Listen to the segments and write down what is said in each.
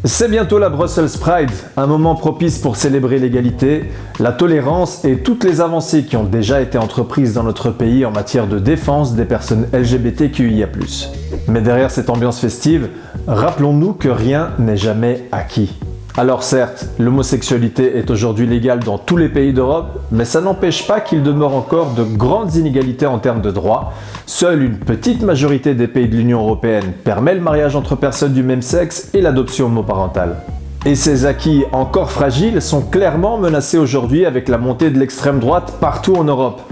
C'est bientôt la Brussels Pride, un moment propice pour célébrer l'égalité, la tolérance et toutes les avancées qui ont déjà été entreprises dans notre pays en matière de défense des personnes LGBTQIA+. Mais derrière cette ambiance festive, rappelons-nous que rien n'est jamais acquis. Alors certes, l'homosexualité est aujourd'hui légale dans tous les pays d'Europe, mais ça n'empêche pas qu'il demeure encore de grandes inégalités en termes de droits. Seule une petite majorité des pays de l'Union européenne permet le mariage entre personnes du même sexe et l'adoption homoparentale. Et ces acquis encore fragiles sont clairement menacés aujourd'hui avec la montée de l'extrême droite partout en Europe.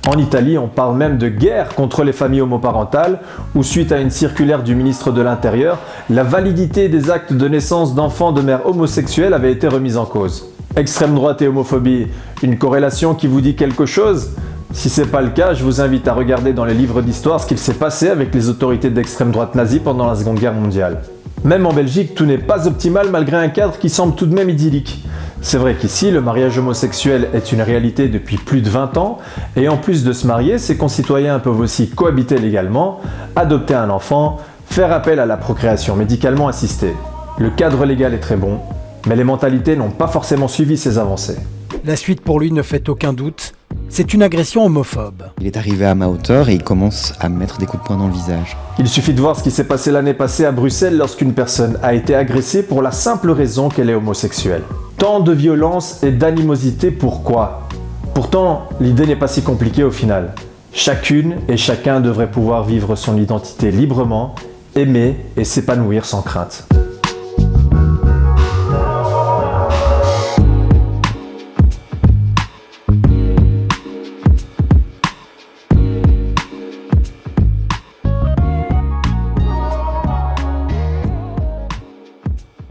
En Italie, on parle même de guerre contre les familles homoparentales, où suite à une circulaire du ministre de l'Intérieur, la validité des actes de naissance d'enfants de mères homosexuelles avait été remise en cause. Extrême droite et homophobie, une corrélation qui vous dit quelque chose ? Si c'est pas le cas, je vous invite à regarder dans les livres d'histoire ce qu'il s'est passé avec les autorités d'extrême droite nazie pendant la Seconde Guerre mondiale. Même en Belgique, tout n'est pas optimal malgré un cadre qui semble tout de même idyllique. C'est vrai qu'ici, le mariage homosexuel est une réalité depuis plus de 20 ans, et en plus de se marier, ses concitoyens peuvent aussi cohabiter légalement, adopter un enfant, faire appel à la procréation médicalement assistée. Le cadre légal est très bon, mais les mentalités n'ont pas forcément suivi ces avancées. La suite pour lui ne fait aucun doute, c'est une agression homophobe. Il est arrivé à ma hauteur et il commence à me mettre des coups de poing dans le visage. Il suffit de voir ce qui s'est passé l'année passée à Bruxelles lorsqu'une personne a été agressée pour la simple raison qu'elle est homosexuelle. Tant de violence et d'animosité, pourquoi ? Pourtant, l'idée n'est pas si compliquée au final. Chacune et chacun devrait pouvoir vivre son identité librement, aimer et s'épanouir sans crainte.